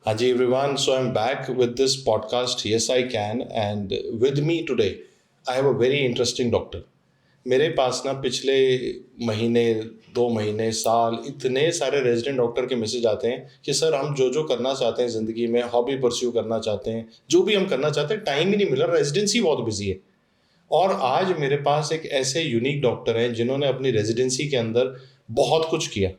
Haji everyone, so I'm back with this podcast. Yes, I can, and with me today, I have a very interesting doctor. मेरे पास ना पिछले महीने 2 महीने साल इतने सारे रेजिडेंट डॉक्टर के मैसेज आते हैं कि सर हम जो जो करना चाहते हैं ज़िंदगी में हॉबी परस्यू करना चाहते हैं जो भी हम करना चाहते हैं टाइम ही नहीं मिल रहा रेजिडेंसी बहुत बिजी है और आज मेरे पास एक ऐसे यूनिक डॉक्टर हैं जिन्होंने अपनी रेजिडेंसी के अंदर बहुत कुछ किया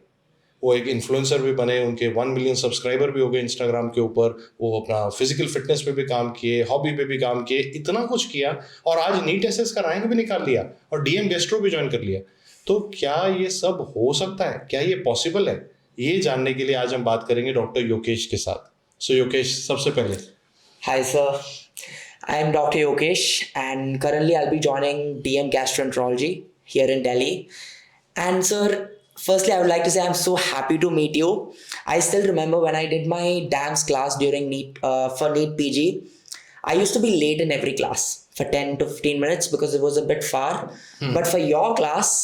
वो एक इन्फ्लुएंसर भी बने उनके 1 मिलियन सब्सक्राइबर भी हो गए इंस्टाग्राम के ऊपर वो अपना फिजिकल फिटनेस पे भी काम किए हॉबी पे भी काम किए इतना कुछ किया और आज नीट एसएस का रैंक भी निकाल लिया और डीएम गेस्ट्रो भी ज्वाइन कर लिया तो क्या ये सब हो सकता है क्या ये पॉसिबल है ये जानने के लिए आज हम बात करेंगे डॉक्टर योकेश के साथ सो योकेश सबसे पहले Hi, sir. I am Dr. Yokesh, and currently I'll be joining DM Gastroenterology here in Delhi. And, sir, firstly, I would like to say I'm so happy to meet you. I still remember when I did my dance class during NEET PG. I used to be late in every class for 10 to 15 minutes because it was a bit far. But for your class,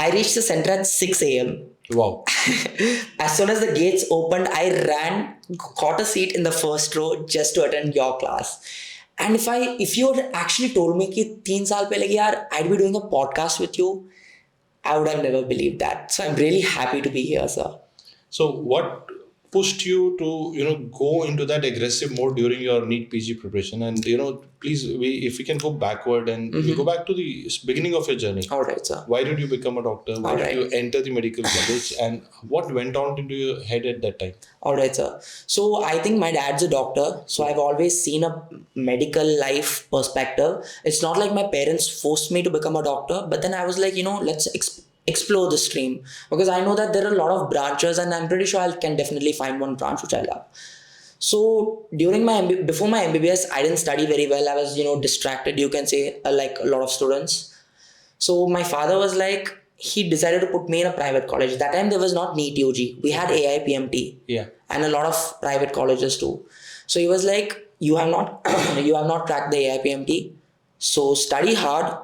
I reached the center at 6 a.m. Wow. As soon as the gates opened, I ran, got a seat in the first row just to attend your class. And if you had actually told me कि 3 साल पहले कि यार I'd be doing a podcast with you, I would have never believed that. So I'm really happy to be here, sir. So what pushed you to go into that aggressive mode during your NEET PG preparation? And please, if we can go backward and we go back to the beginning of your journey. All right, sir. Why did you become a doctor? Why did you enter the medical college? And what went on into your head at that time? All right, sir. So I think my dad's a doctor. So I've always seen a medical life perspective. It's not like my parents forced me to become a doctor, but then I was like, let's explore the stream because I know that there are a lot of branches and I'm pretty sure I can definitely find one branch which I love. So before my MBBS, I didn't study very well. I was, distracted, you can say, like a lot of students. So my father was like, he decided to put me in a private college. That time there was not NEET UG. We had AIPMT. Yeah. And a lot of private colleges too. So he was like, you have not cracked the AIPMT. So study hard.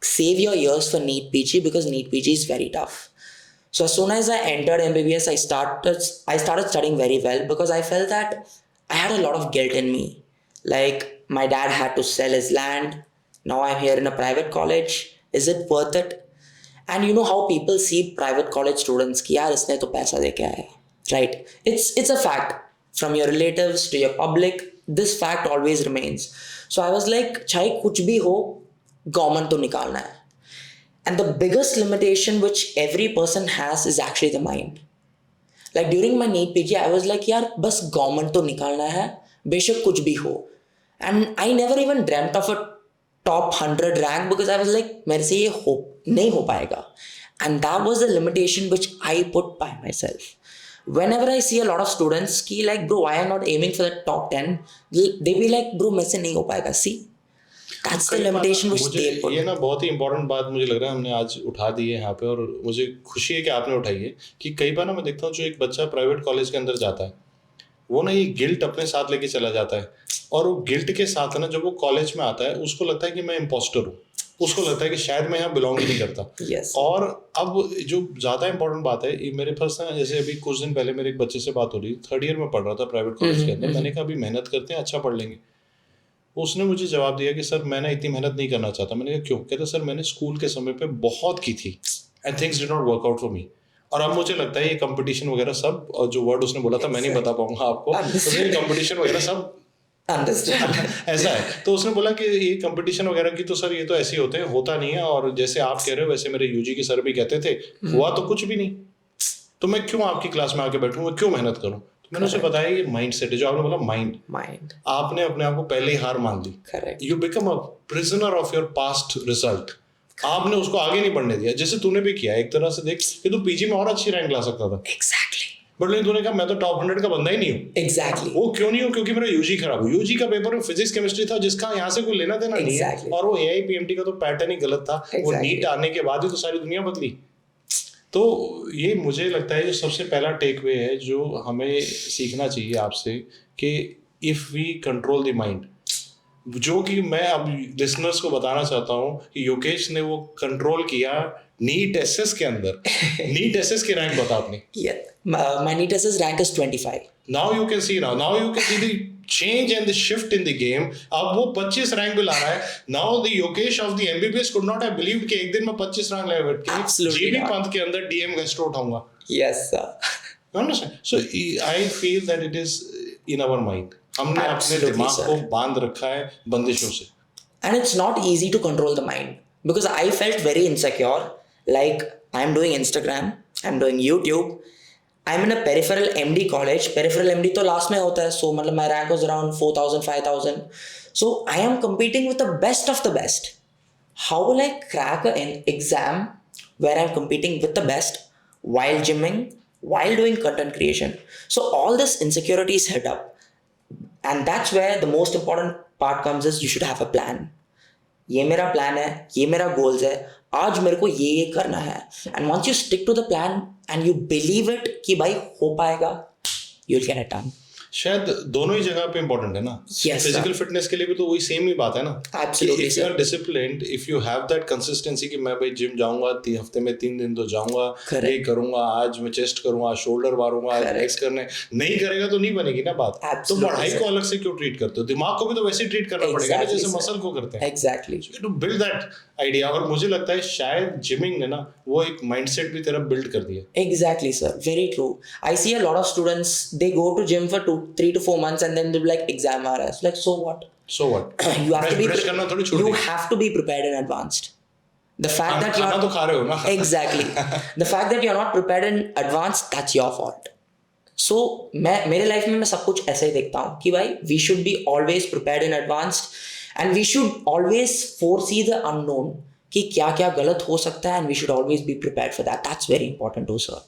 Save your years for NEET PG because NEET PG is very tough. So as soon as I entered MBBS, I started studying very well because I felt that I had a lot of guilt in me. Like my dad had to sell his land. Now I'm here in a private college. Is it worth it? And you know how people see private college students कि यार इसने तो पैसा दे के आया, right? It's a fact. From your relatives to your public, this fact always remains. So I was like, चाहे कुछ भी हो, government तो निकालना है. And the biggest limitation which every person has is actually the mind. Like during my NEET PG, I was like, यार बस government तो निकालना है, बेशक कुछ भी हो. And I never even dreamt of a top 100 rank because I was like, मेरे से ये नहीं हो पाएगा. And that was the limitation which I put by myself. Whenever I see a lot of students की like, bro, why am I not aiming for the top 10? They be like, bro, मेरे से नहीं हो पाएगा. See? That's the limitation which they put. ये ना बहुत ही important बात मुझे लग रहा है हमने आज उठा दी है यहाँ पे और मुझे खुशी है कि आपने उठाई है कि कई बार ना मैं देखता हूँ जो एक बच्चा प्राइवेट कॉलेज के अंदर जाता है वो ना ये गिल्ट अपने साथ लेके चला जाता है और वो गिल्ट के साथ ना जब वो कॉलेज में आता है उसको लगता है कि मैं इम्पोस्टर हूँ उसको लगता है कि शायद मैं यहाँ बिलोंग ही नहीं करता Yes. और अब जो ज़्यादा इंपॉर्टेंट बात है ये मेरे पास ना जैसे अभी कुछ दिन पहले मेरे एक बच्चे से बात हो रही 3rd ईयर में पढ़ रहा था प्राइवेट कॉलेज के अंदर मैंने कहा अभी मेहनत करते हैं अच्छा पढ़ लेंगे उसने मुझे जवाब दिया कि सर मैं ना इतनी मेहनत नहीं करना चाहता मैंने कहा क्यों कहता सर मैंने स्कूल के समय पे बहुत की थी and things did not work out for me और अब मुझे लगता है ये कंपटीशन वगैरह सब और जो वर्ड उसने बोला था मैं नहीं बता पाऊंगा आपको तो ये कंपटीशन वगैरह सब ऐसा है तो उसने बोला कि ये कंपटीशन वगैरह की तो सर ये तो ऐसे ही होते हैं होता नहीं है और जैसे आप कह रहे हो वैसे मेरे यूजी के सर भी कहते थे हुआ तो कुछ भी नहीं तो मैं क्यों आपकी क्लास में आके बैठूं मैं क्यों मेहनत करूं तो मैंने उसे बताया ये माइंड सेट है जो आपने बोला माइंड आपने अपने आप को पहले ही हार मान ली you become a prisoner of your past result आपने उसको आगे नहीं बढ़ने दिया जैसे तूने भी किया एक तरह से देख कि तू पीजी में और अच्छी रैंक ला सकता था Exactly. बट लेकिन तूने कहा मैं तो टॉप 100 का बंदा ही नहीं हूँ Exactly. वो क्यों नहीं हो क्योंकि मेरा यूजी खराब हो यूजी का पेपर में फिजिक्स केमिस्ट्री था जिसका यहाँ से कोई लेना देना नहीं है और वो एआईपीएमटी का तो पैटर्न ही गलत था वो नीट आने के बाद ही तो सारी दुनिया बदली तो ये मुझे लगता है जो सबसे पहला टेक वे है जो हमें सीखना चाहिए आपसे कि if we control the mind जो कि मैं अब लिसनर्स को बताना चाहता हूँ कि योगेश ने वो कंट्रोल किया नीट एसएस के अंदर। नीट एसएस की रैंक बता अपनी। Yeah, my NEET SS rank is 25. Now you can see the change and the shift in the game. अब वो 25 रैंक पे ला रहा है। Now the Yogesh of the MBBS could not have believed कि एक दिन मैं 25 रैंक ले बैठ के Absolutely जीबी not. पंत के अंदर DM गेस्ट्रो उठाऊंगा। Yes, sir. You understand? So I feel that it is in our mind. हमने अपने Absolutely, दिमाग sir. को बांध रखा है बंदिशों से। And it's not easy to control the mind because I felt very insecure. Like, I'm doing Instagram, I'm doing YouTube, I'm in a peripheral MD college. Peripheral MD तो last में होता है, so मतलब my rank was around 4,000, 5,000. So I am competing with the best of the best. How will I crack an exam where I'm competing with the best while gymming, while doing content creation? So all this insecurities hit up. And that's where the most important part comes is you should have a plan. ये मेरा plan है, ये मेरा goals है, आज मेरे को ये करना है. And once you stick to the plan and you believe it कि भाई हो पाएगा, you will get it done. शायद दोनों ही जगह पे इम्पोर्टेंट है ना। Yes, फिजिकल फिटनेस के लिए भी तो वही सेम ही बात है ना। Absolutely, if you are disciplined, if you have that consistency कि मैं भाई जिम जाऊंगा, हफ्ते में 3 दिन तो जाऊंगा, Correct. ये करूंगा, आज मैं चेस्ट करूंगा, शोल्डर मारूंगा, लेग्स करने, नहीं करेगा तो नहीं बनेगी ना बात। तो Absolutely, पढ़ाई sir. को अलग से क्यों ट्रीट करते हो? दिमाग को भी तो वैसे ही ट्रीट करना पड़ेगा ना Exactly, जैसे sir. मसल को करते हैं। Exactly. To build that idea. और मुझे लगता है शायद जिमिंग ने ना वो एक माइंडसेट भी तेरा बिल्ड कर दिया। Exactly, sir. Very true. I see a lot of students, they go to gym for 3 to 4 months and then they'll be like, exam aa raha hai. It's like, so what? So what? You have to be brush करना थोड़ी छोड़ you दिया। have to be prepared in advance. The fact that खाना you're तो खा रहे हो ना। exactly. The fact that you're not prepared in advance, that's your fault. So मेरे लाइफ में मैं सब कुछ ऐसे ही देखता हूँ कि भाई we should be always prepared in advance and we should always foresee the unknown कि क्या क्या गलत हो सकता है and we should always be prepared for that. That's very important too, sir.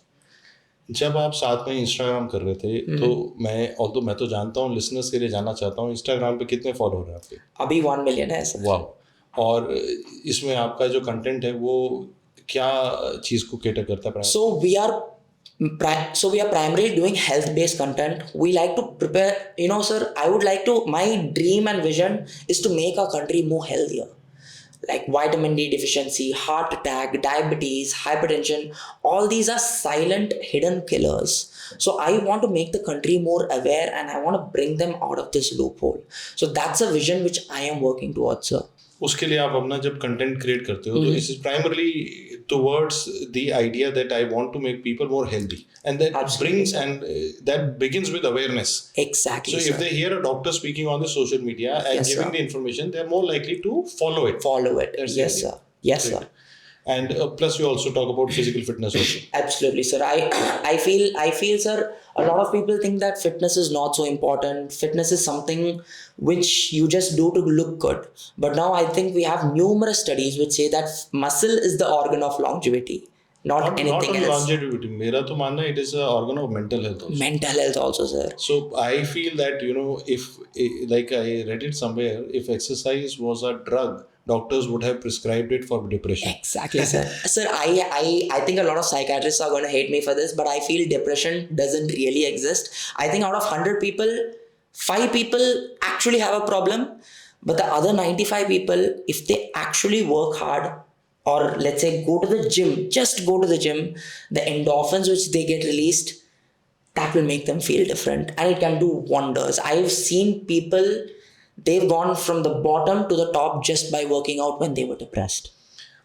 जब आप साथ में इंस्टाग्राम कर रहे थे तो मैं तो जानता हूँ, लिसनर्स के लिए जानना चाहता हूँ, इंस्टाग्राम पे कितने फॉलोअर हैं आपके? अभी 1 million है सर. वाह। और इसमें आपका जो कंटेंट है वो क्या चीज़ को केटर करता है? So we are primarily doing health-based content. We like to prepare, sir, my dream and vision is to make our country more healthier. Like vitamin D deficiency, heart attack, diabetes, hypertension, all these are silent hidden killers. So I want to make the country more aware and I want to bring them out of this loophole. So that's a vision which I am working towards, sir. उसके लिए आप अपना जब content create करते हो तो इस is primarily towards the idea that I want to make people more healthy and that brings and that begins with awareness. Exactly. So if they hear a doctor speaking on the social media and Yes, giving sir. the information, they are more likely to follow it. Follow it. That's the Yes, idea. sir. Yes, Great. sir. And plus you also talk about physical fitness also. Absolutely, sir. I feel, sir, a lot of people think that fitness is not so important. Fitness is something which you just do to look good. But now I think we have numerous studies which say that muscle is the organ of longevity, not anything not only else. longevity. मेरा तो मानना है it is an organ of mental health also. Mental health also, sir. So I feel that if like I read it somewhere, if exercise was a drug, doctors would have prescribed it for depression. Exactly, sir. Sir, I think a lot of psychiatrists are going to hate me for this, but I feel depression doesn't really exist. I think out of 100 people, 5 people actually have a problem, but the other 95 people, if they actually work hard, or let's say go to the gym, just go to the gym, the endorphins which they get released, that will make them feel different and it can do wonders. I've seen people, they've gone from the bottom to the top just by working out when they were depressed.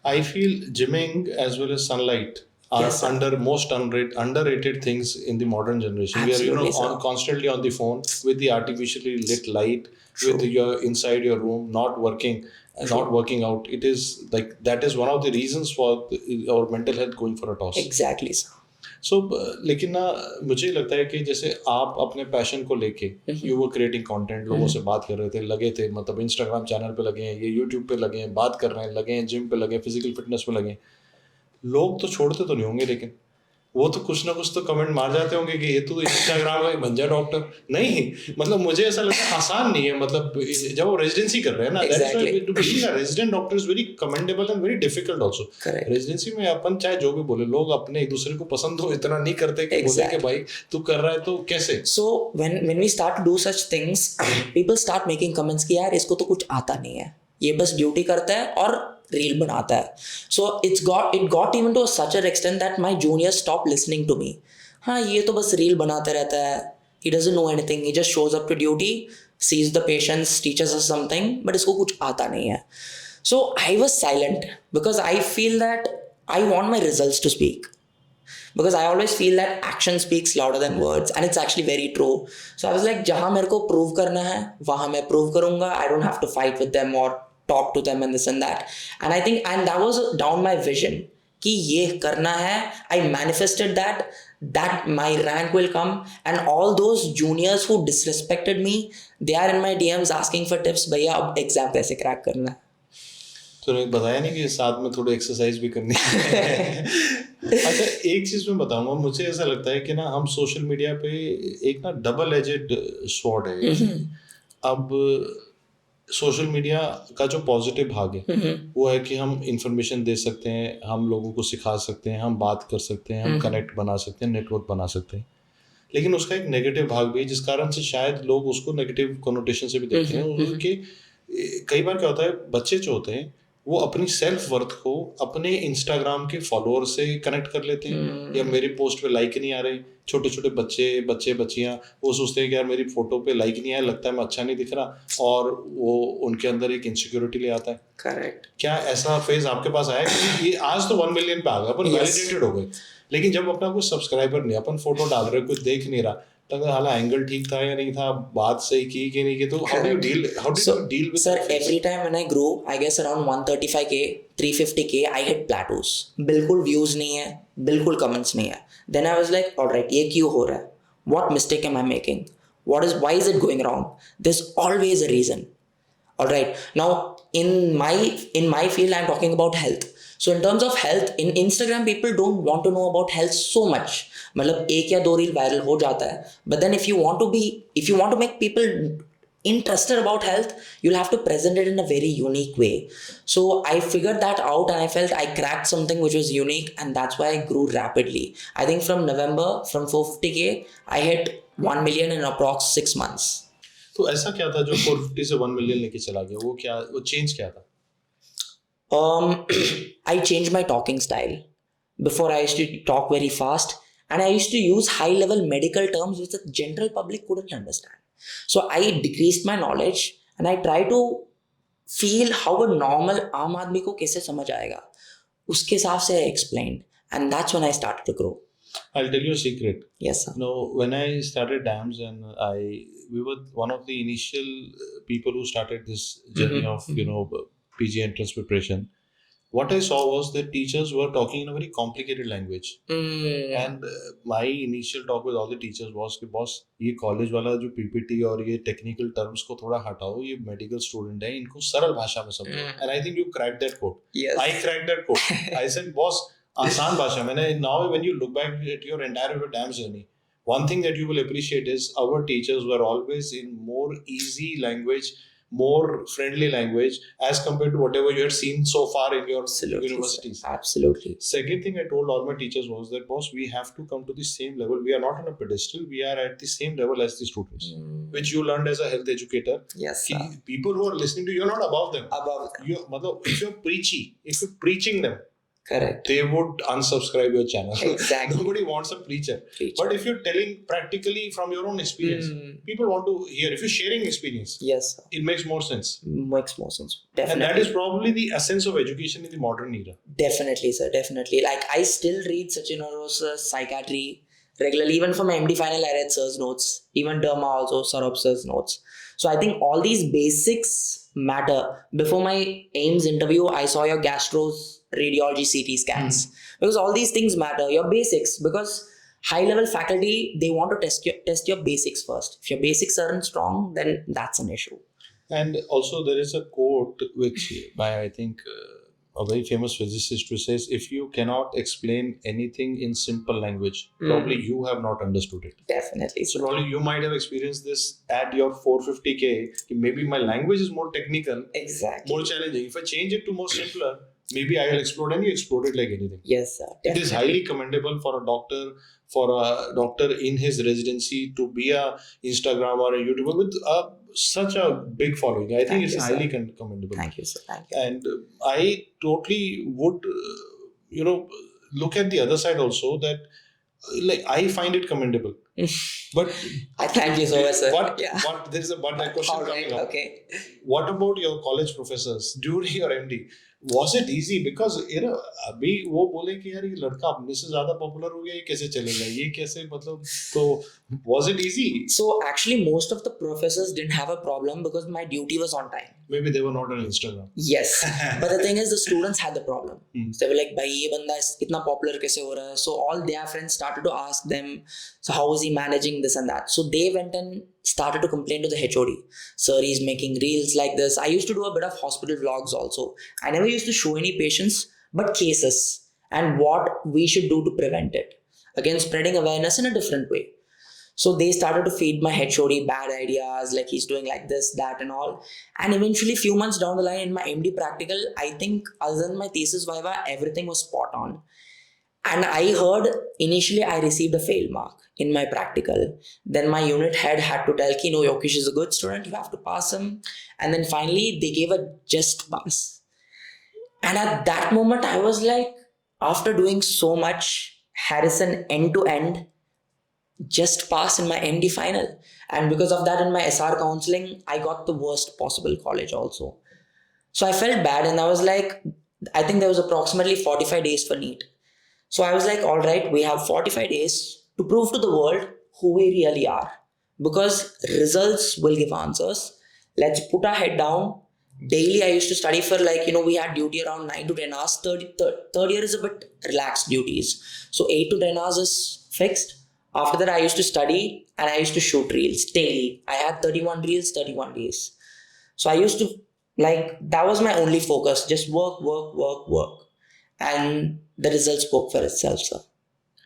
I feel gymming as well as sunlight are Yes, sir. most underrated things in the modern generation. Absolutely, We are sir. constantly on the phone with the artificially lit light, with your inside your room, not working, not working out. It is like that is one of the reasons for our mental health going for a toss. Exactly, sir. सो लेकिन ना मुझे लगता है कि जैसे आप अपने passion को लेके यू वर क्रिएटिंग कंटेंट, लोगों से बात कर रहे थे, लगे थे, मतलब इंस्टाग्राम चैनल पे लगे हैं, ये यूट्यूब पे लगे हैं, बात कर रहे हैं, लगे हैं जिम पे लगे हैं, फिजिकल फिटनेस पे लगे हैं, लोग तो छोड़ते तो नहीं होंगे, लेकिन वो तो कुछ ना कुछ तो कमेंट मार जाते होंगे कि ये तो इंस्टाग्राम में बन जा डॉक्टर। नहीं, मतलब मुझे ऐसा लगता है आसान नहीं है, मतलब जब वो रेजिडेंसी कर रहे हैं ना, Exactly. To be a resident doctor is very commendable and very difficult also. Correct. Residency में अपन चाहे जो भी बोले, लोग अपने एक दूसरे को पसंद हो इतना नहीं करते कि बोले कि भाई तू कर रहा है तो कैसे। So when we start to do such things, people start making comments कि यार इसको तो कुछ आता नहीं है, ये बस ड्यूटी करता है और रील बनाता है. So it got even to such an extent that my juniors stopped listening to me. हाँ, ये तो बस रील बनाता रहता है, he doesn't know anything, he just shows up to duty, sees the patients, teaches us something, but इसको कुछ आता नहीं है. So I was silent because I feel that I want my results to speak. Because I always feel that action speaks louder than words, and it's actually very true. So I was like, जहाँ मेरे को prove करना है वहाँ मैं prove करूँगा. I don't have to fight with them or talk to them and this and that. And I think, and that was down my vision कि ये करना है. I manifested that my rank will come, and all those juniors who disrespected me, they are in my DMs asking for tips. भैया अब exam कैसे crack करना है. तूने बताया नहीं कि साथ में थोड़ी एक्सरसाइज भी करनी है। अच्छा, एक चीज मैं बताऊंगा, मुझे ऐसा लगता है कि ना हम सोशल मीडिया पे एक ना डबल एजेड स्वॉर्ड है। अब सोशल मीडिया का जो पॉजिटिव भाग है वो है कि हम इंफॉर्मेशन दे सकते हैं, हम लोगों को सिखा सकते हैं, हम बात कर सकते हैं, हम कनेक्ट बना सकते हैं, नेटवर्क बना सकते हैं। लेकिन उसका एक नेगेटिव भाग भी है, जिस कारण से शायद लोग उसको नेगेटिव कोनोटेशन से भी देखते हैं। उनके कई बार क्या होता है, बच्चे जो होते हैं वो अपनी सेल्फ वर्थ को अपने इंस्टाग्राम के फॉलोअर से कनेक्ट कर लेते हैं, या मेरी पोस्ट पे लाइक नहीं आ रहे। छोटे छोटे बच्चे बच्चियां वो सोचते हैं कि यार मेरी फोटो पे लाइक नहीं आया, लगता है मैं अच्छा नहीं दिख रहा, और वो उनके अंदर एक इनसिक्योरिटी ले आता है। करेक्ट. क्या ऐसा फेज आपके पास आया कि ये आज तो 1 मिलियन पे आ गया, अपन वैलिडेटेड हो गए, लेकिन जब अपना कोई सब्सक्राइबर नहीं, अपन फोटो डाल रहे, कुछ देख नहीं रहा, तो हाला एंगल ठीक था या नहीं था, बात सही की कि नहीं की, तो how do you deal with? Sir, every time when I grow, I guess around 135k, 350k, I hit plateaus. बिल्कुल views नहीं है, बिल्कुल comments नहीं है. Then I was like, alright, ये क्यों हो रहा है? What mistake am I making? Why is it going wrong? There's always a reason. Alright, now in my field, I'm talking about health. So in terms of health, in Instagram, people don't want to know about health so much. मतलब एक या दो reel viral हो जाता है, but then if you want to make people interested about health, you'll have to present it in a very unique way. So I figured that out, and I felt I cracked something which was unique, and that's why I grew rapidly. I think from November, from 450k, I hit 1 million in approx 6 months. तो ऐसा क्या था जो 450 से 1 million लेके चला गया? वो चेंज क्या था? I changed my talking style. Before, I used to talk very fast, and I used to use high-level medical terms which the general public couldn't understand. So I decreased my knowledge, and I try to feel how a normal आम आदमी को कैसे समझ आएगा, उसके हिसाब से I explained, and that's when I started to grow. I'll tell you a secret. Yes, sir. No, when I started DAMS, and we were one of the initial people who started this journey of PG entrance preparation. What I saw was that teachers were talking in a very complicated language. And my initial talk with all the teachers was कि boss, ये college वाला जो PPT और ये technical terms को थोड़ा हटाओ, ये medical student है, इनको सरल भाषा में समझो. And I think you cracked that code. Yes. I cracked that code. I said, boss, आसान भाषा. Now when you look back at your entire DAMS journey, one thing that you will appreciate is our teachers were always in more easy language, more friendly language as compared to whatever you had seen so far in your universities. Sir. Absolutely. Second thing I told all my teachers was that, boss, we have to come to the same level. We are not on a pedestal. We are at the same level as the students, which you learned as a health educator. Yes, sir. People who are listening to you, you're not above them. Above them. If you're preaching them, correct, they would unsubscribe your channel. Exactly. Nobody wants a preacher. But if you're telling practically from your own experience, people want to hear. If you're sharing experience, yes, sir, it makes more sense. Makes more sense. Definitely. And that is probably the essence of education in the modern era. Definitely, sir. Definitely. Like, I still read Sachin Arosa's psychiatry regularly. Even for my MD final, I read sir's notes. Even Derma also, Saurabh sir's notes. So I think all these basics matter. Before my AIMS interview, I saw your gastros, radiology, CT scans, because all these things matter, your basics, because high level faculty, they want to test your basics first. If your basics aren't strong, then that's an issue. And also there is a quote which by I think a very famous physicist who says, if you cannot explain anything in simple language, probably you have not understood it. Definitely. So probably you might have experienced this at your 450k. Maybe my language is more technical, Exactly. more challenging. If I change it to more simpler, maybe I will explode, and you explode it like anything. Yes, sir. It is highly commendable for a doctor in his residency to be a Instagram or a YouTuber with such a big following. I think Thank it's you, highly sir. commendable. Thank you, sir. Thank you. And I totally would, look at the other side also, that like I find it commendable. But I thank you so much, sir. But Yeah. but there is a question All coming right. up. Okay. What about your college professors during your MD? Was it easy? Because अभी वो बोले कि यार ये लड़का अपने से ज्यादा पॉपुलर हो गया, ये कैसे चलेगा, ये कैसे, मतलब, तो was it easy? So actually, most of the professors didn't have a problem because my duty was on time. Maybe they were not on Instagram. Yes, but the thing is, the students had the problem. Hmm. So they were like, "भाई ये बंदा इतना popular कैसे हो रहा है?" So all their friends started to ask them, "So how is he managing this and that?" So they went and started to complain to the HOD. "Sir, he's making reels like this." I used to do a bit of hospital vlogs also. I never used to show any patients, but cases and what we should do to prevent it. Again, spreading awareness in a different way. So they started to feed my HOD bad ideas, like he's doing like this, that, and all. And eventually, few months down the line in my MD practical, I think other than my thesis viva, everything was spot on. And I heard initially I received a fail mark in my practical. Then my unit head had to tell ki, no, Yokesh is a good student, you have to pass him. And then finally, they gave a just pass. And at that moment, I was like, after doing so much, Harrison end to end, just passed in my MD final. And because of that, in my SR counseling, I got the worst possible college also. So I felt bad, and I was like, I think there was approximately 45 days for NEET. So I was like, all right, we have 45 days to prove to the world who we really are. Because results will give answers. Let's put our head down. Daily, I used to study for we had duty around 9 to 10 hours. Third year is a bit relaxed duties. So 8 to 10 hours is fixed. After that, I used to study and I used to shoot reels daily. I had 31 reels, 31 days. So I used to, that was my only focus. Just work. And the result spoke for itself, sir.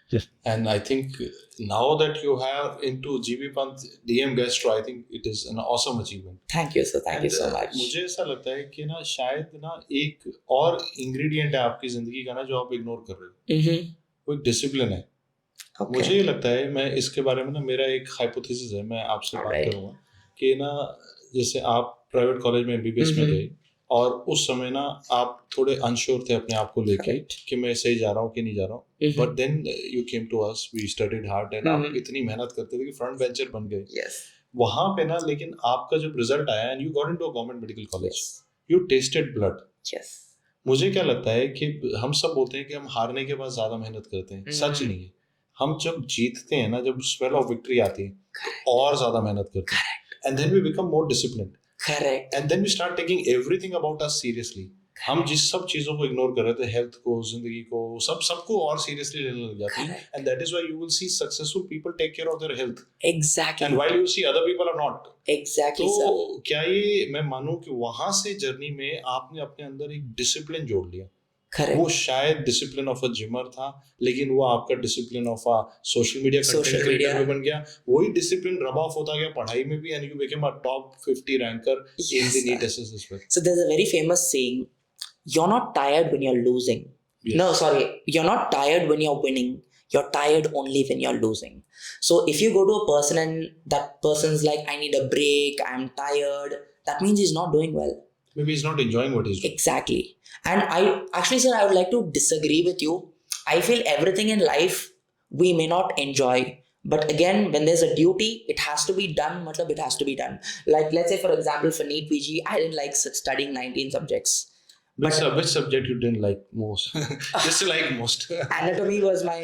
Yes. And I think now that you have into GB Pant DM Gastro, I think it is an awesome achievement. Thank you, sir. Thank you so much. मुझे ऐसा लगता है कि ना शायद ना एक और इंग्रेडिएंट है आपकी जिंदगी का ना जो आप इग्नोर कर रहे हो, वो एक डिसिप्लिन है. मुझे ये लगता है, मैं इसके बारे में ना, मेरा एक हाइपोथेसिस है, मैं आपसे बात करूँगा कि ना, जैसे आप प्राइवेट कॉलेज में MBBS में गए और उस समय ना आप थोड़े अनश्योर थे अपने आप को लेके कि मैं सही जा रहा हूँ कि नहीं जा रहा हूँ, but then you came to us, we studied hard and आप इतनी मेहनत करते थे कि फ्रंट बेंचर बन गए वहां पे ना. लेकिन आपका जब रिजल्ट आया and you got into a government medical college, you tested blood. मुझे क्या लगता है कि हम सब बोलते हैं कि हम हारने के बाद ज्यादा मेहनत करते हैं, सच नहीं है. हम जब जीतते हैं ना, जब स्मेल ऑफ विक्ट्री आती है, तो और ज्यादा मेहनत करते हैं, and then we become more disciplined. Correct. And then we start taking everything about us seriously. हम जिस सब चीजों को इग्नोर कर रहे थे, हेल्थ को, जिंदगी को, सबको और सीरियसली लेने लग जाते हैं. And that is why you will see successful people take care of their health. Exactly. And while you see other people are not. Exactly. तो क्या ये मैं मानूं कि वहां से जर्नी में आपने अपने अंदर एक डिसिप्लिन जोड़ लिया. Correct. वो शायद डिसिप्लिन ऑफ अ जिमर था, लेकिन वो आपका discipline of a social media content creator में बन गया. वही डिसिप्लिन रब ऑफ होता गया पढ़ाई में भी, and you became a top 50 ranker in the NEET SS as well. So there's a very famous saying, you're not tired when you're losing. Yes. No, sorry, you're not tired when you're winning. You're tired only when you're losing. So if you go to a person and that person's like, I need a break, I'm tired, that means he's not doing well. Maybe he's not enjoying what he's doing. Exactly. And I actually, sir, I would like to disagree with you. I feel everything in life we may not enjoy, but again, when there's a duty, it has to be done. Matlab, it has to be done. Like, let's say, for example, for NEET PG, I didn't like studying 19 subjects. Which subject you didn't like most? Just like most. Anatomy was my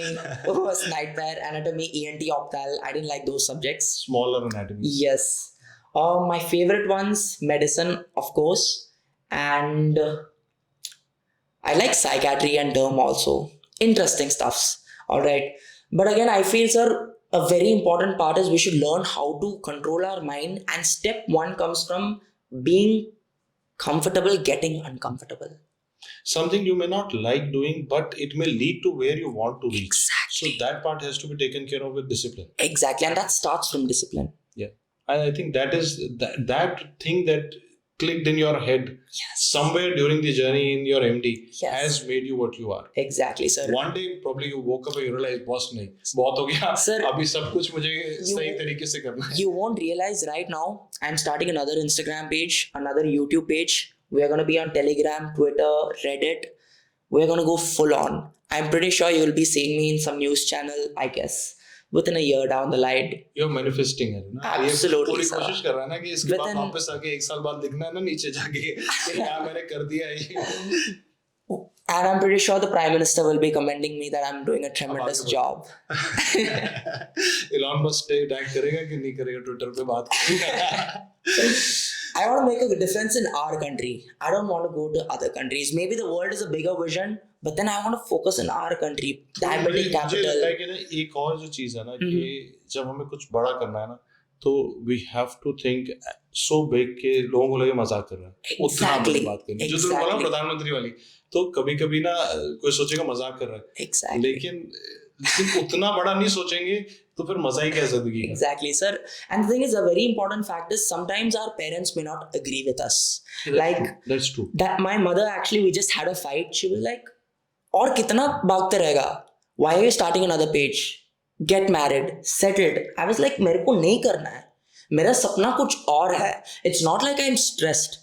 worst nightmare. Anatomy, ENT, optal. I didn't like those subjects. Smaller anatomy. Yes. My favorite ones, medicine, of course, and I like psychiatry and derm also. Interesting stuffs. All right. But again, I feel, sir, a very important part is we should learn how to control our mind. And step one comes from being comfortable, getting uncomfortable. Something you may not like doing, but it may lead to where you want to reach. Exactly. So that part has to be taken care of with discipline. Exactly, and that starts from discipline. Yeah, and I think that is that thing that clicked in your head somewhere during the journey in your MD has made you what you are. Exactly, sir. One day probably you woke up and you realize, boss नहीं बहुत हो गया Sir, अभी सब कुछ मुझे सही तरीके से करना है. You won't realize right now, I'm starting another Instagram page, another YouTube page. We're going to be on Telegram, Twitter, Reddit. We're going to go full on. I'm pretty sure you'll be seeing me in some news channel, I guess, within a year down the line. You're manifesting है ना. Absolutely, पूरी sir. कोशिश कर रहा है ना कि इसके बाद Within- वापस आके एक साल बाद लिखना है ना नीचे जाके कि हाँ मैंने कर दिया ये. And I'm pretty sure the Prime Minister will be commending me that I'm doing a tremendous job. Elon Musk tag करेगा कि नहीं करेगा ट्विटर पे बात करेगा. I want to make a difference in our country. I don't want to go to other countries. Maybe the world is a bigger vision, but then I want to focus in our country. Diabetic मुझे capital. लगता है कि ना एक और जो चीज है ना कि जब हमें कुछ बड़ा करना है ना तो we have to think so big के लोगों को लगे मजाक कर रहा है उतना बड़ी बात करनी जो तुमने बोला प्रधानमंत्री वाली तो कभी कभी ना कोई सोचेगा मजाक कर रहा है Exactly. लेकिन उतना बड़ा नहीं सोचेंगे तो फिर मजा ही क्या जिंदगी का. Exactly, sir. And the thing is, a very important fact is sometimes our parents may not agree with us. Like That's true. that, my mother actually, we just had a fight. She was like, "और कितना भागते रहेगा? Why are you starting another page? Get married, settled." I was like, मेरे को नहीं करना है. मेरा सपना कुछ और है. It's not like I'm stressed.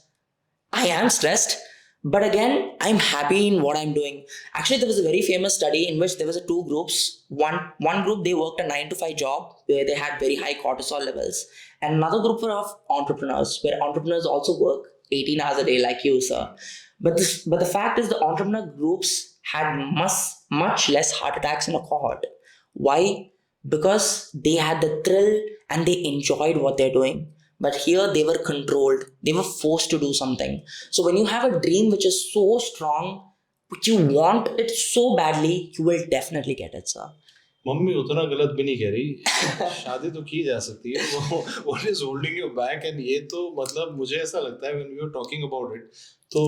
I am stressed. But again, I'm happy in what I'm doing. Actually, there was a very famous study in which there was two groups. One group, they worked a 9 to 5 job where they had very high cortisol levels. And another group were of entrepreneurs where entrepreneurs also work 18 hours a day like you, sir. But the fact is the entrepreneur groups had much less heart attacks in a cohort. Why? Because they had the thrill and they enjoyed what they're doing. But here they were controlled. They were forced to do something. So when you have a dream which is so strong, but you want it so badly, you will definitely get it, sir. Mummy उतना गलत भी नहीं कह रही. शादी तो की जा सकती है. वो what is holding you back and ये तो मतलब मुझे ऐसा लगता है when we were talking about it तो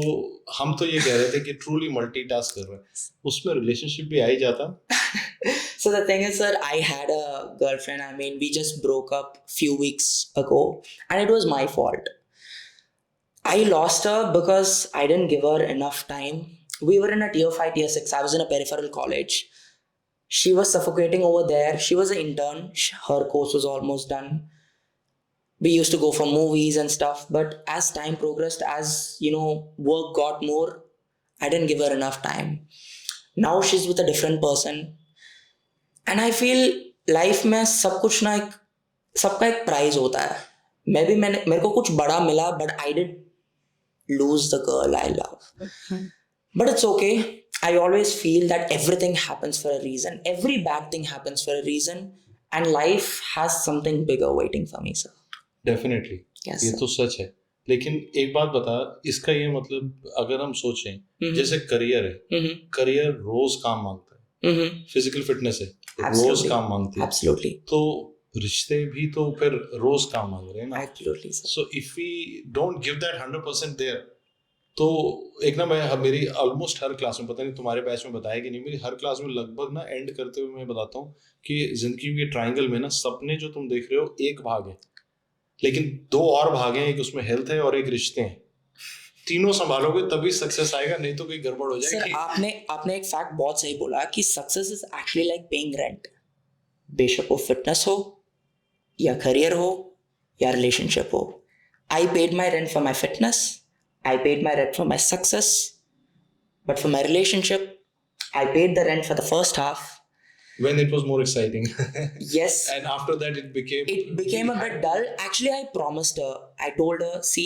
हम तो ये कह रहे थे कि truly multitask कर रहे हैं. उसमें relationship भी आ ही जाता. So the thing is, sir, I had a girlfriend. I mean, we just broke up few weeks ago and it was my fault. I lost her because I didn't give her enough time. We were in a tier 5, tier 6. I was in a peripheral college. She was suffocating over there. She was an intern. Her course was almost done. We used to go for movies and stuff. But as time progressed, as, work got more, I didn't give her enough time. Now she's with a different person. And I feel life में सब कुछ ना सबका एक prize होता है. मेरे को कुछ बड़ा मिला, but I did lose the girl I love. But it's okay. I always feel that everything happens for a reason. Every bad thing happens for a reason. And life has something bigger waiting for me, sir. Definitely. Yes, ये sir. तो सच है. लेकिन एक बात बता, इसका ये मतलब अगर हम सोचें जैसे करियर है, करियर रोज काम मांगता है, फिजिकल फिटनेस है रोज काम मांगती है. Absolutely. तो रिश्ते भी तो फिर रोज काम मांग रहे हैं ना. Absolutely, sir. So if we don't give that 100% there तो एक ना मैं मेरी ऑलमोस्ट हर क्लास में, पता नहीं तुम्हारे बैच में बताया कि नहीं, मेरी हर क्लास में लगभग ना एंड करते हुए मैं बताता हूँ कि जिंदगी के ट्रायंगल में ना सपने जो तुम देख रहे हो एक भाग है, लेकिन 2 और भाग हैं. एक उसमें हेल्थ है और एक रिश्ते हैं. तीनों संभालोगे तभी सक्सेस आएगा, नहीं तो कोई गड़बड़ हो जाएगी. सर आपने एक फैक्ट बहुत सही बोला कि success is actually like paying rent. बेशक वो फिटनेस हो या करियर हो या रिलेशनशिप हो. I paid my rent for my fitness, I paid my rent for my success, but for my relationship I paid the rent for the first half. When it was more exciting. Yes. And after that it became a bit dull. Actually, I promised her. I told her, see,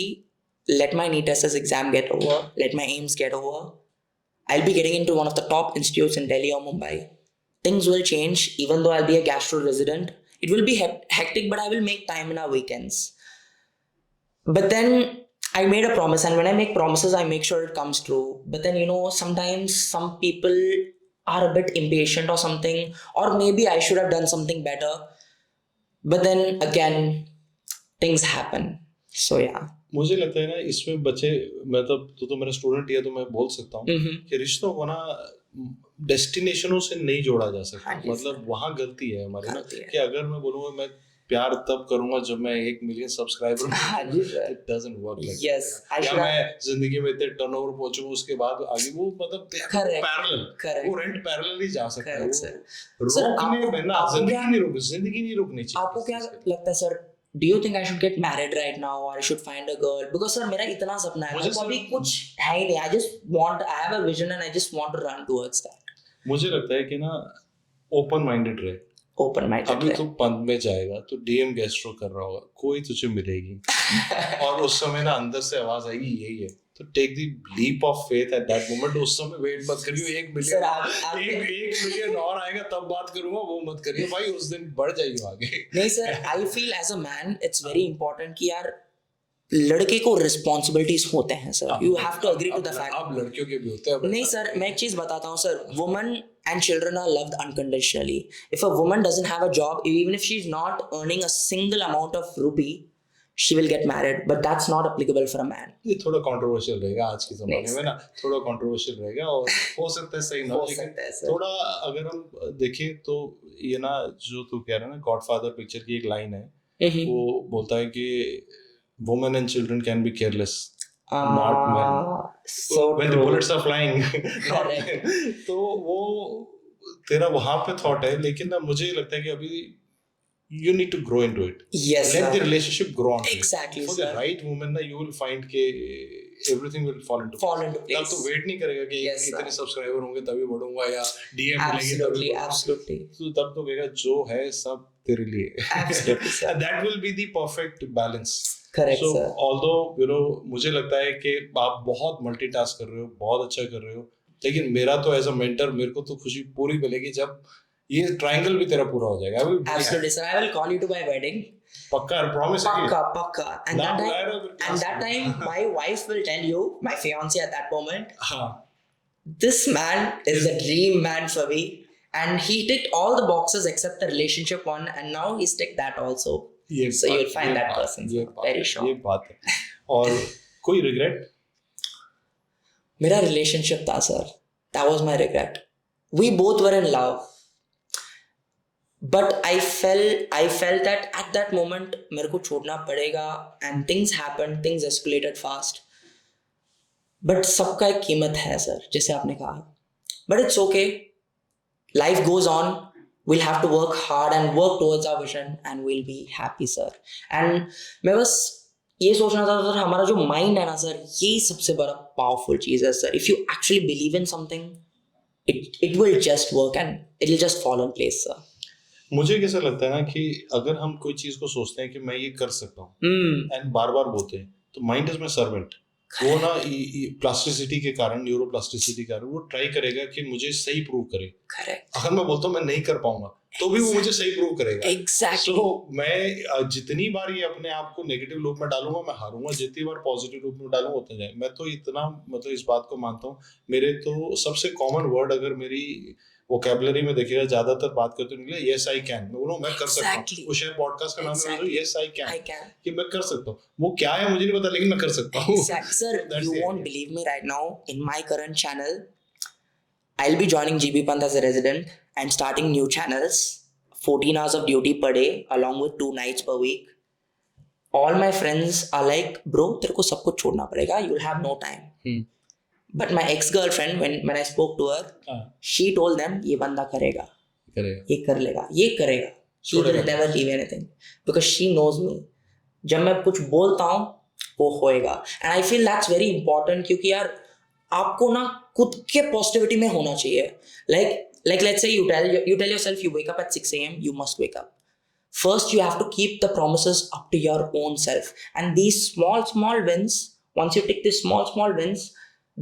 let my NEET SS exam get over. Let my aims get over. I'll be getting into one of the top institutes in Delhi or Mumbai. Things will change. Even though I'll be a gastro resident, it will be hectic, but I will make time in our weekends. But then I made a promise, and when I make promises, I make sure it comes true. But then, sometimes some people are a bit impatient or something, or maybe I should have done something better. But then again, things happen. So yeah. मुझे लगता है ना इसमें बच्चे, मतलब तो मेरा student ही है तो मैं बोल सकता हूँ कि रिश्तों को ना डेस्टिनेशनों से नहीं जोड़ा जा सकता। हाँ जी, मतलब वहाँ गलती है हमारी ना, गलती है। कि अगर मैं बोलूँगा मैं प्यार तब करूंगा जब मैं 1 मिलियन सब्सक्राइबर, हाँ जी sir. It doesn't work like Yes, I या should have- मैं जिंदगी में इतने टर्नओवर पहुंचूंगा उसके बाद आगे वो मतलब Correct, पैरेलल, correct. वो रेंट पैरेलल ही जा सकता है। Correct, वो sir. Sir, रोकने आपको- में ना आपको जिंदगी क्या- नहीं रोक, जिंदगी नहीं रोकनी चाहिए। आपको इस क्या चीज़ के लिए। लगता है sir, do you think I should get married right now or I should find a girl? Because sir मेरा इतना सपना है, मुझे मेरे को अभी सर- कुछ है ही नहीं, I have a vision and I just want to run towards that. मुझे लगता है कि ना ओपन माइंडेड रहे। Open minded अभी रहे। तू पंथ में जाएगा तो डीएम गैस्ट्रो कर रहा होगा, कोई तुझे मिलेगी और उस समय ना अंदर से आवाज आएगी यही है, तो take the leap of faith at that moment. उस समय वेट मत करियो 1 सर, मिलियन आप- एक मिलियन और आएगा तब बात करूंगा, वो मत करियो भाई, उस दिन बढ़ जाइयो आगे। नहीं sir, I feel as a man it's very important कि यार लड़के को रिस्पॉन्सिबिलिटीज होते हैं sir, you have to agree to the fact. अब लड़कियों के भी होते हैं। नहीं सर, मैं एक चीज बताता हूँ sir, woman and children are loved unconditionally. If a woman doesn't have a job, even if she's not earning a single amount of rupee, she will get married, but that's not applicable for a man. ये थोड़ा controversial रहेगा आज के नहीं जमाने में ना, थोड़ा कंट्रोवर्शियल रहेगा और हो सकता है सही ना हो हो, लेकिन सकता है सर। थोड़ा अगर हम देखें तो ये ना जो तू कह रहा है ना, गॉडफादर पिक्चर की एक लाइन है, वो बोलता है कि women and children can be careless, not men. So when the true. bullets are flying, not Correct. men. तो वो तेरा वहां पे थॉट है, लेकिन ना मुझे लगता है कि अभी you need to grow into it. Yes, Let sir. the relationship grow on. Exactly, For sir. the right woman ना, you will find के everything will fall into Fall into तब place. तो वेट नहीं करेगा कि Yes, sir. इतने subscriber होंगे तभी बढ़ूंगा या डीएम मिलेगी तभी Absolutely, बढ़ूंगा। absolutely. तो तब तो कहेगा जो है सब तेरे लिए। Absolutely, sir. That will be the perfect balance. Correct, So sir. although you know, मुझे लगता है कि आप बहुत मल्टीटास्क कर रहे हो, बहुत अच्छा कर रहे हो, लेकिन मेरा तो एज अ मेंटर मेरे को तो खुशी पूरी मिलेगी जब ये ट्रायंगल भी तेरा पूरा हो जाएगा। I will be Absolutely, sir. I will call you to my wedding. पक्का प्रॉमिस है Pakka, pakka. And ना that बुलाया time, ना फिर and class that में। time, my wife will tell you, my fiance at that moment, हाँ, this man is the dream man for me. And he ticked all the boxes except the relationship one, and now he's ticked that also. ये So बात- you'll find ये that बात- person, ये sir. बात- Very sure. ये बात है। और कोई रिग्रेट? मेरा relationship था sir. That was my regret. We both were in love. But I felt that at that moment मेरे को छोड़ना पड़ेगा, and things happened, things escalated fast. But सबका एक कीमत है सर, जैसे आपने कहा. But it's okay. Life goes on. We'll have to work hard and work towards our vision, and we'll be happy, sir. And मैं बस ये सोचना था सर, हमारा जो माइंड है ना सर, ये सबसे बड़ा पावरफुल चीज़ है sir. If you actually believe in something, it will just work and it will just fall in place, sir. मुझे कैसा लगता है ना कि अगर हम कोई चीज को सोचते हैं कि मैं ये कर सकता हूँ एंड बार बार बोलते हैं, तो माइंड इज माई सर्वेंट। वो ना प्लास्टिसिटी के कारण, न्यूरो प्लास्टिसिटी के कारण वो ट्राई करेगा कि मुझे सही प्रूव करे। Correct. अगर मैं बोलता हूँ मैं नहीं कर पाऊंगा तो भी वो मुझे सही प्रूव करेगा। Exactly. So, मैं जितनी बार ये अपने आप को नेगेटिव लूप में डालूंगा मैं हारूंगा, जितनी बार पॉजिटिव लूप में डालूंगा उतना जाए। मैं तो इतना मतलब इस बात को मानता हूँ, मेरे तो सबसे कॉमन वर्ड अगर मेरी वोकैबुलरी में देखिएगा ज्यादातर बात करते निकले यस आई कैन। मैं बोलूँ मैं कर सकता Exactly. हूँ। वो शायद पॉडकास्ट का नाम है yes I I can, can. कि मैं कर सकता हूँ। वो क्या है मुझे नहीं पता, लेकिन मैं कर सकता हूँ। Exactly. Sir, That's you the won't idea. believe me right now. In my current channel, I'll be joining GB Pant as a resident and starting new channels. 14 hours of duty per day along with 2 nights per week. All my friends are like, bro, तेरे को सब कुछ छोड़ना पड़ेगा. You'll have no time. But my ex-girlfriend, when I spoke to her, she told them, ये बंदा करेगा, करेगा, ये कर लेगा, ये करेगा. She will छोड़ेगा। never leave anything because she knows me. जब मैं कुछ बोलता हूँ वो होएगा. And I feel that's very important क्योंकि यार आपको ना खुद के पॉजिटिविटी में होना चाहिए. Like let's say you tell yourself you wake up at 6 a.m. you must wake up. First you have to keep the promises up to your own self, and these small wins, once you take these small wins,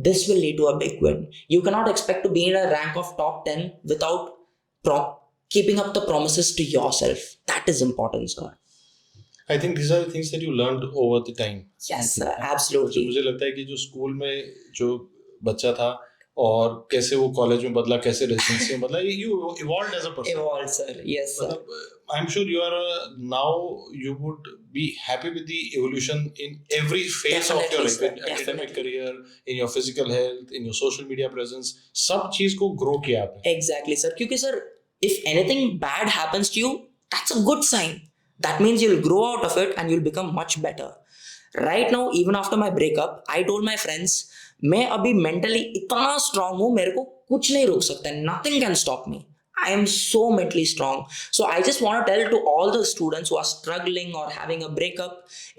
this will lead to a big win. You cannot expect to be in a rank of top 10 without keeping up the promises to yourself. That is important, sir. I think these are the things that you learned over the time. Yes, sir. Absolutely. मुझे लगता है कि जो school में जो बच्चा था और कैसे वो कॉलेज में बदला, कैसे रेजिडेंसी में बदला, you evolve as a person. Evolved, sir. Yes, sir. मतलब I am sure you are now you would be happy with the evolution in every phase of your Definitely, life, sir. in academic Definitely. career, in your physical health, in your social media presence. सब चीज को grow किया आपने. Exactly, sir. क्योंकि sir, if anything bad happens to you, that's a good sign. That means you'll grow out of it and you'll become much better. Right now, even after my breakup, I told my friends, मैं अभी mentally इतना strong हूँ, मेरे को कुछ नहीं रोक सकता. Nothing can stop me. I am so mentally strong. So I just want to tell to all the students who are struggling or having a breakup,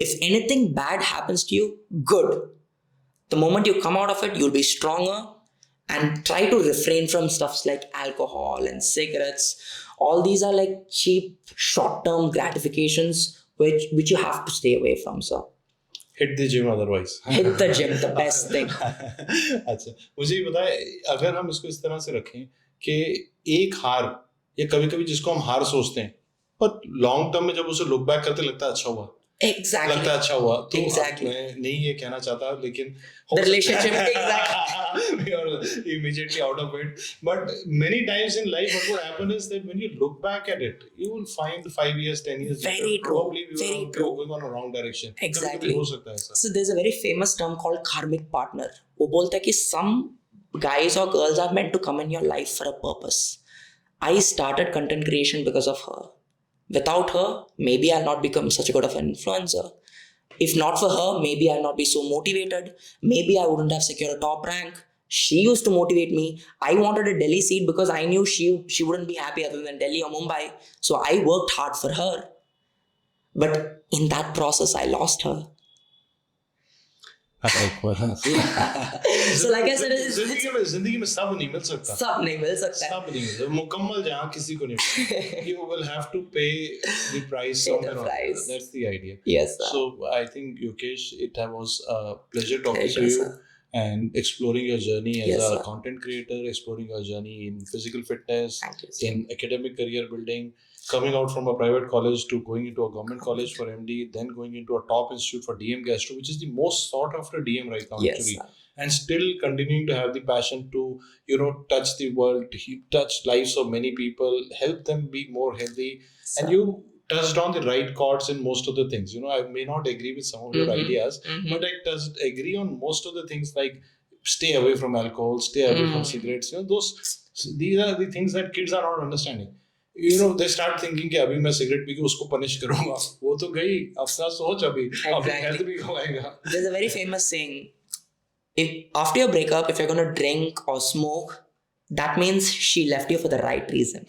if anything bad happens to you, good. The moment you come out of it, you'll be stronger, and try to refrain from stuffs like alcohol and cigarettes. All these are like cheap short-term gratifications which you have to stay away from, sir. Hit the gym otherwise. Hit the gym, the best thing. अच्छा, मुझे ये बताए, अगर हम इसको इस तरह से रखें कि एक हार, या कभी कभी जिसको हम हार सोचते हैं, पर लॉन्ग टर्म में जब उसे लुक बैक करते लगता है अच्छा हुआ, Exactly. लगता है अच्छा हुआ, तो Exactly. मैं नहीं ये कहना चाहता, लेकिन The relationship, exactly. we are immediately out of it. But many times in life, what would happen is that when you look back at it, you will find 5 years, 10 years Very later, true. probably we Very were true. going on a wrong direction. Exactly. कभी-कभी हो सकता है ऐसा. So there's a very famous term called karmic partner. वो बोलता है कि some guys or girls are meant to come in your life for a purpose. I started content creation because of her. Without her, maybe I'll not become such a good of an influencer. If not for her, maybe I'll not be so motivated. Maybe I wouldn't have secured a top rank. She used to motivate me. I wanted a Delhi seat because I knew she wouldn't be happy other than Delhi or Mumbai. So I worked hard for her. But in that process, I lost her. So like I said, जिंदगी में सब नहीं मिल सकता. सब नहीं मिल सकता है. सब नहीं मिल सकता. मुकम्मल जहाँ किसी को नहीं मिलता. You will have to pay the price Pay the somewhere or price. other. That's the idea. Yes, sir. So I think Yokesh, it was a pleasure talking Pleasure, to you sir. and exploring your journey as Yes, a sir. content creator, exploring your journey in physical fitness, Thank you, sir. in academic career building, coming out from a private college to going into a government college for MD, then going into a top institute for DM Gastro, which is the most sought after DM right now, Yes, actually. sir. And still continuing to have the passion to, touch the world, touch lives of many people, help them be more healthy. Sir. And you touched on the right chords in most of the things. I may not agree with some of your ideas, but I agree on most of the things, like stay away from alcohol, stay away from cigarettes. These are the things that kids are not understanding. They start thinking कि अभी मैं cigarette P के उसको punish करूंगा. वो तो गई, अपना सोच अभी हेल्थ भी गवाएगा. There's a very famous saying, if after your breakup, if you're going to drink or smoke, that means she left you for the right reason.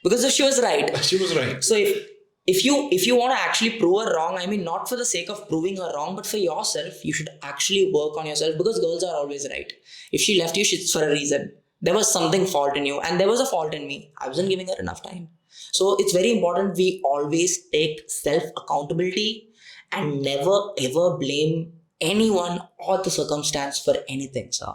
Because if she was right. She was right. So if you want to actually prove her wrong, I mean, not for the sake of proving her wrong, but for yourself, you should actually work on yourself, because girls are always right. If she left you, it's for a reason. There was something fault in you, and there was a fault in me. I wasn't giving her enough time. So it's very important we always take self-accountability and never ever blame anyone or the circumstance for anything, sir.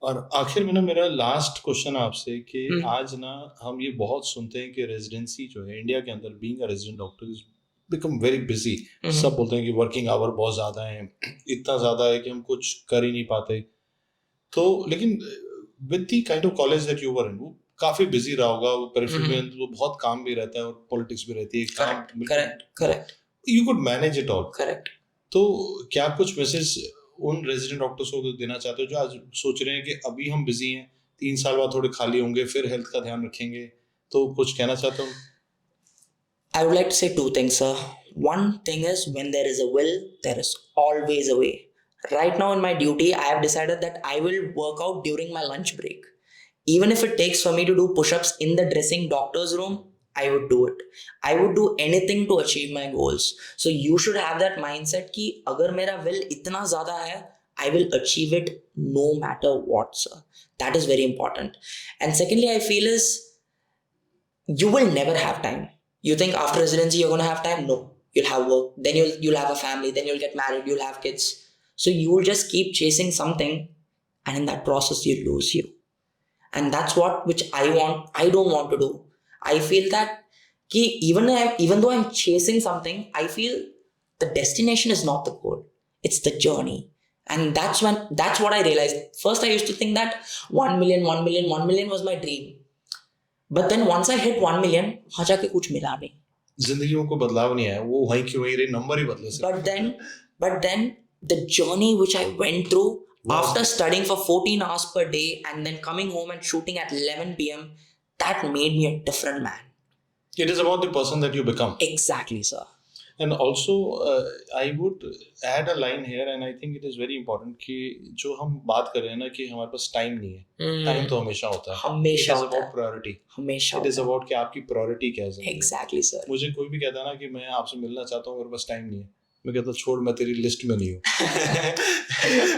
और आखिर में मेरा last question आपसे कि आज हम ये बहुत सुनते हैं कि रेजिडेंसी जो है इंडिया के अंदर, being a resident doctor is become very busy. सब बोलते हैं कि वर्किंग आवर बहुत ज़्यादा है, इतना ज़्यादा है कि हम कुछ कर ही नहीं पाते. तो लेकिन with the kind of college that you were in, वो काफ़ी बिजी रहा होगा, वो पेरिफेरल में तो बहुत काम भी रहता है और पॉलिटिक्स भी रहती है. Correct. You could manage it all. Correct. तो क्या कुछ मैसेज उन रेजिडेंट डॉक्टर्स को देना चाहते हो जो आज सोच रहे हैं कि अभी हम बिजी हैं, 3 साल बाद थोड़े खाली होंगे, फिर हेल्थ का ध्यान रखेंगे, तो कुछ कहना चाहते हो? I would like to say 2 things, sir. One thing is, when there is a will, there is always a way. Right now in my duty, I have decided that I will work out during my lunch break. Even if it takes for me to do push-ups in the dressing doctor's room, I would do it. I would do anything to achieve my goals. So you should have that mindset कि अगर मेरा will इतना ज़्यादा है, I will achieve it no matter what, sir. That is very important. And secondly, I feel is, you will never have time. You think after residency you're going to have time? No. You'll have work, then you'll have a family, then you'll get married, you'll have kids. So you will just keep chasing something, and in that process you lose you. And that's which I don't want to do. I feel that even though I'm chasing something, I feel the destination is not the goal. It's the journey. And that's what I realized. First I used to think that 1 million was my dream. But then once I hit 1 million, वहाँ जाके कुछ मिला नहीं. जिंदगी में कोई बदलाव नहीं आया, वो वहीं की वहीं रही, नंबर ही बदले सिर्फ. But then the journey which I went through after studying for 14 hours per day and then coming home and shooting at 11 p.m., that made me a different man. It is about the person that you become. Exactly, sir. And also, I would add a line here, and I think it is very important कि जो हम बात कर रहे हैं ना कि हमारे पास टाइम नहीं है, टाइम तो हमेशा होता है. हमेशा It is होता है. about priority. हमेशा It is about कि आपकी priority क्या है. Exactly, sir. मुझे कोई भी कहता है ना कि मैं आपसे मिलना चाहता हूँ, मेरे पास टाइम नहीं है, मैं कहता छोड़, मैं तेरी लिस्ट में नहीं हूँ.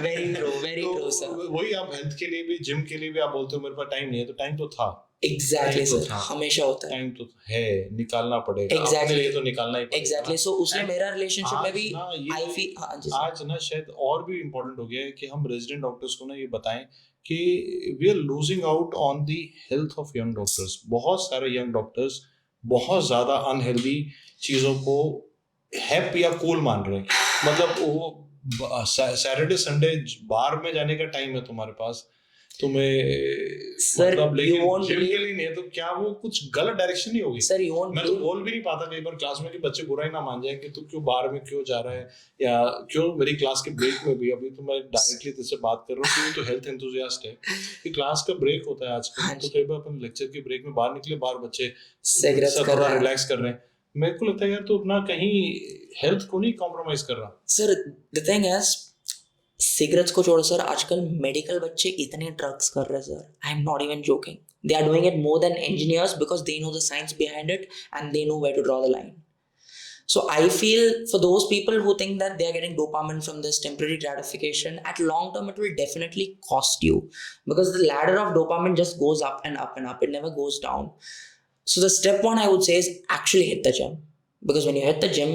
Very true, sir. वही आप हेल्थ के लिए भी, जिम के लिए भी आप बोलते हो मेरे पास टाइम नहीं है, तो टाइम तो था. Exactly, sir. हमेशा होता है. टाइम तो है, निकालना पड़ेगा. Exactly. अपने लिए तो निकालना ही पड़ेगा. Exactly. So उसने मेरा रिलेशनशिप में भी I feel, हाँ जी. आज ना शायद और भी इम्पोर्टेंट हो गया है कि हम रेजिडेंट डॉक्टर्स को ना ये बताएं कि we are losing out on the health of young doctors. बहुत सारे यंग डॉक्टर्स बहुत ज्यादा अनहेल्दी चीजों को हैप या कूल मान रहे हैं. मतलब वो सैटरडे संडे बार में जाने का टाइम है तुम्हारे पास, तुम्हें मतलब, लेकिन जिम के लिए नहीं है, तो क्या वो कुछ गलत डायरेक्शन नहीं होगी? सर, मैं तो बोल भी नहीं पाता कई बार क्लास में कि बच्चे बुरा ही ना मान जाए कि तू क्यों बाहर में क्यों जा रहा है, या क्यों मेरी क्लास के ब्रेक में भी, अभी तो मैं डायरेक्टली तुझसे बात कर रहा हूँ क्योंकि तो हेल्थ एंथुसियास्ट है, कि क्लास का ब्रेक होता है आजकल, तो कई बार अपन लेक्चर के ब्रेक में बाहर निकले, बाहर बच्चे थोड़ा रिलैक्स कर रहे हैं. मेरे को लगता है यार तो अपना कहीं हेल्थ को नहीं कॉम्प्रोमाइज कर रहा. Sir the thing is, cigarettes को छोड़ो सर, आजकल मेडिकल बच्चे इतने ड्रग्स कर रहे हैं sir. I am not even joking. They are doing it more than engineers because they know the science behind it and they know where to draw the line. So I feel for those people who think that they are getting dopamine from this temporary gratification, at long term it will definitely cost you, because the ladder of dopamine just goes up and up and up. It never goes down. So the step one I would say is actually hit the gym, because when you hit the gym,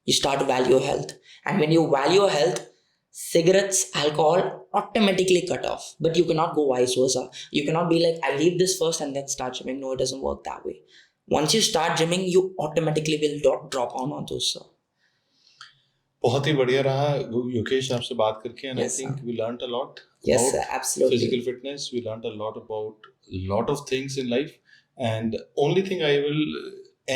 you start to value your health, and when you value your health, cigarettes, alcohol automatically cut off. But you cannot go vice versa. You cannot be like, I'll leave this first and then start gymming. No, it doesn't work that way. Once you start gymming, you automatically will drop on those, sir. बहुत ही बढ़िया रहा योगेश आपसे बात करके, and Yes, I think we learned a lot Yes, about sir, absolutely. physical fitness. We learned a lot about a lot of things in life, and only thing I will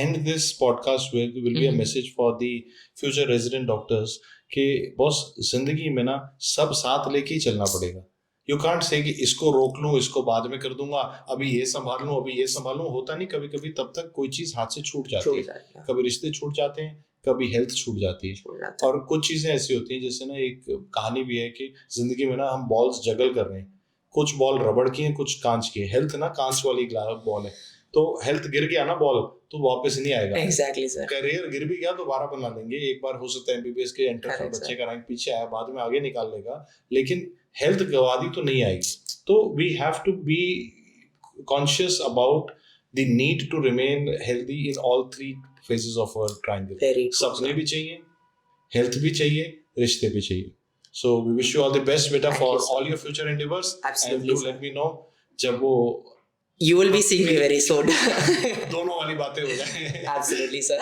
end this podcast with will be a message for the future resident doctors कि boss जिंदगी में ना सब साथ लेके ही चलना पड़ेगा. You can't say कि इसको रोक लूं, इसको बाद में कर दूंगा, अभी ये संभाल लूं, अभी ये संभाल लूं. होता नहीं. कभी कभी तब तक कोई चीज हाथ से छूट जाती है. कभी रिश्ते छूट जाते हैं, कभी हेल्थ छूट जाती है, और कुछ चीजें ऐसी होती हैं. जैसे ना एक कहानी भी है कि जिंदगी में ना हम बॉल्स जगल कर रहे हैं. कुछ बॉल रबड़ की हैं, कुछ कांच की है. हेल्थ ना कांच वाली बॉल है, तो हेल्थ गिर गया ना बॉल तो वापस नहीं आएगा. Exactly, sir. करियर गिर भी गया दोबारा बना देंगे. एक बार हो सकता है एमबीबीएस के एंट्रेंस में बच्चे का रैंक पीछे आया, बाद में आगे निकाल लेगा, लेकिन हेल्थ गवा दी तो नहीं आएगी. तो we have to be conscious about the need to remain healthy in all three phases of our triangle. सपने भी चाहिए, हेल्थ भी चाहिए, रिश्ते भी चाहिए. So we wish you all the best, beta, for all your future endeavors. Absolutely, and do let me know जब वो you will be seeing me very soon. दोनों वाली बातें हो जाए. Absolutely, sir.